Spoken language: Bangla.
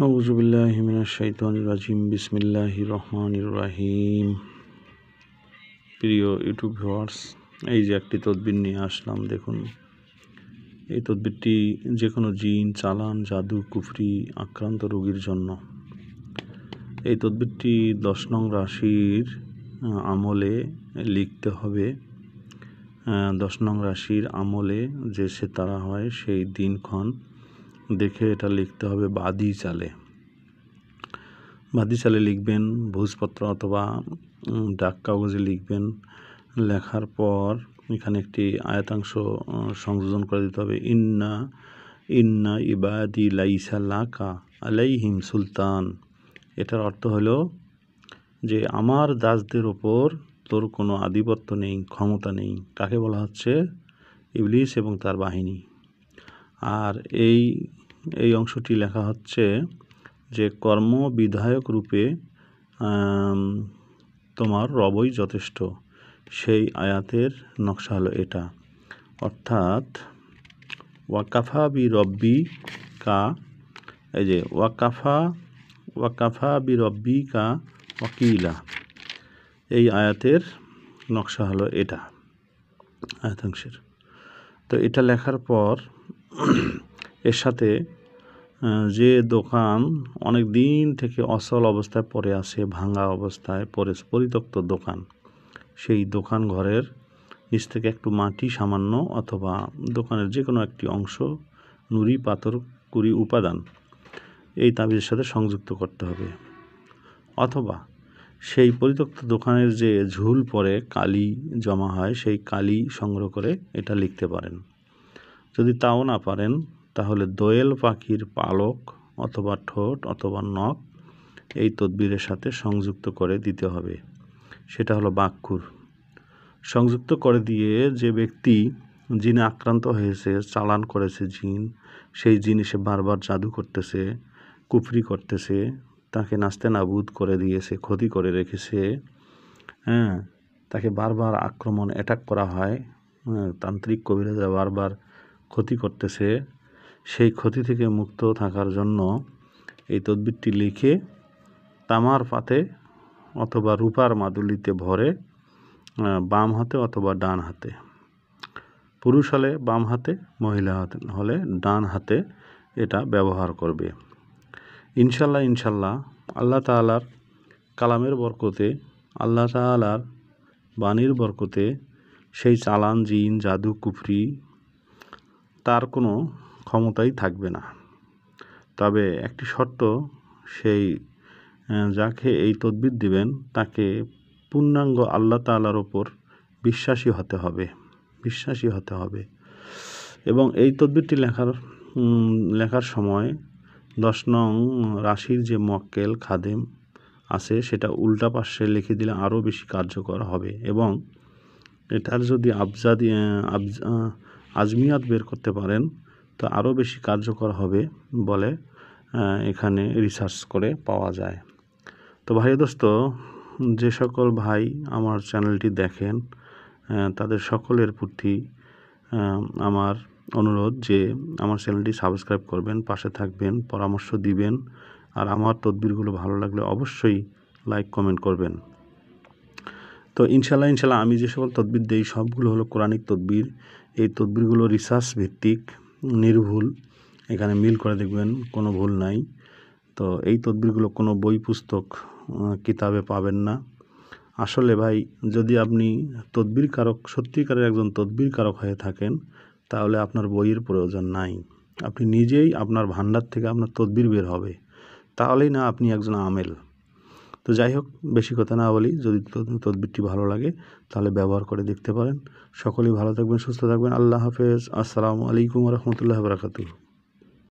আউযু বিল্লাহি মিনাশ শাইতানির রাজিম। বিসমিল্লাহির রহমানির রহিম। প্রিয় ইউটিউব ভিউয়ার্স, এই যে একটি তদবির নিয়ে আসলাম। দেখুন, এই তদবিরটি যে কোনো জিন, চালান, জাদু, কুফরি আক্রান্ত রোগীর জন্য। এই তদবিরটি 10 নং রাশির আমলে লিখতে হবে। 10 নং রাশির আমলে যে সেতারা হয় সেই দিনক্ষণ দেখে এটা লিখতে হবে বাদি চালে লিখবেন, ভোজপত্র অথবা ডাক কাগজে লিখবেন। লেখার পর এখানে একটি আয়াতাংশ সংযোজন করে দিতে হবে। ইন্না ইবাদি লাইসা লাকা আলাইহিম সুলতান। এটার অর্থ হলো যে আমার দাসদের ওপর তোর কোনো আধিপত্য নেই, ক্ষমতা নেই। কাকে বলা হচ্ছে? ইবলিস এবং তার বাহিনী। আর এই অংশটি লেখা হচ্ছে যে কর্ম বিধায়ক রূপে তোমার রবই যথেষ্ট। সেই আয়াতের নকশা হলো এটা, অর্থাৎ ওয়াকাফা বি রব্বি কা, এই যে ওয়াকাফা বি রব্বি কা ওয়াকিলা, এই আয়াতের নকশা হলো এটা আয়াতাংশের। তো এটা লেখার পর এর সাথে যে দোকান অনেক দিন থেকে অচল অবস্থায় পড়ে আছে, ভাঙা অবস্থায় পরিত্যক্ত দোকান, সেই দোকান ঘরের নিচ থেকে একটু মাটি সামান্য অথবা দোকানের যে কোনো একটি অংশ, নুড়ি, পাথর, কুড়ি উপাদান এই তাবিজের সাথে সংযুক্ত করতে হবে। অথবা সেই পরিত্যক্ত দোকানের যে ঝুল পরে কালি জমা হয়, সেই কালি সংগ্রহ করে এটা লিখতে পারেন। যদি তাও না পারেন তাহলে দোয়েল পাখির পালক অথবা ঠোঁট অথবা নখ এই তদবিরের সাথে সংযুক্ত করে দিতে হবে। সেটা হলো বাক্কুর। সংযুক্ত করে দিয়ে যে ব্যক্তি জিনে আক্রান্ত হয়েছে, চালান করেছে জিন, সেই জিনিসে বারবার জাদু করতেছে, কুফরি করতেছে, তাকে নাস্তে নাবুদ করে দিয়েছে, ক্ষতি করে রেখেছে, তাকে বারবার অ্যাটাক করা হয়, তান্ত্রিক কবিরাজরা বারবার ক্ষতি করতেছে, সেই ক্ষতি থেকে মুক্ত থাকার জন্য এই তদবিরটি লিখে তামার পাতে অথবা রূপার মাদুলিতে ভরে বাম হাতে অথবা ডান হাতে, পুরুষ হলে বাম হাতে, মহিলা হলে ডান হাতে এটা ব্যবহার করবে। ইনশাল্লাহ আল্লাহ তাআলার কালামের বরকতে, আল্লাহ তাআলার বাণীর বরকতে সেই চালান, জিন, জাদু, কুফরি তার কোনো ক্ষমতাই থাকবে না। তবে একটি শর্ত, সেই যাকে এই তদবির দিবেন তাকে পূর্ণাঙ্গ আল্লাহ তাআলার ওপর বিশ্বাসী হতে হবে এবং এই তদবিরটি লেখার সময় 10 নং রাশির যে মক্কেল খাদেম আছে সেটা উল্টা পাশে লিখে দিলে আরও বেশি কার্যকর হবে এবং এটার যদি আজমিয়াত বের করতে পারেন তো আরও বেশি কার্যকর হবে বলে এখানে রিসার্চ করে পাওয়া যায়। তো ভাই দোস্ত, যে সকল ভাই আমার চ্যানেলটি দেখেন তাদের সকলের প্রতি আমার অনুরোধ যে আমার চ্যানেলটি সাবস্ক্রাইব করবেন, পাশে থাকবেন, পরামর্শ দিবেন, আর আমার তদবিরগুলো ভালো লাগলে অবশ্যই লাইক কমেন্ট করবেন। তো ইনশাল্লাহ আমি যে সকল তদবির দিই সবগুলো হলো কোরআনিক তদবির। এই তদবিরগুলো রিসার্চ ভিত্তিক, নির্ভুল, এখানে মিল করে দেখবেন কোনো ভুল নাই। তো এই তদবিরগুলো কোনো বই পুস্তক কিতাবে পাবেন না। আসলে ভাই, যদি আপনি তদবির কারক, সত্যিকারের একজন তদবির কারক হয়ে থাকেন তাহলে আপনার বইয়ের প্রয়োজন নাই। আপনি নিজেই আপনার ভান্ডার থেকে আপনার তদবির বের হবে, তাহলেই না আপনি একজন আমেল। তো যাই হোক, বেশি কথা না বলি, যদি তদবিরটি ভালো লাগে তাহলে ব্যবহার করে দেখতে পারেন। সকলেই ভালো থাকবেন, সুস্থ থাকবেন। আল্লাহ হাফেজ। আসসালামু আলাইকুম ওয়া রাহমাতুল্লাহি ওয়া বারাকাতুহু।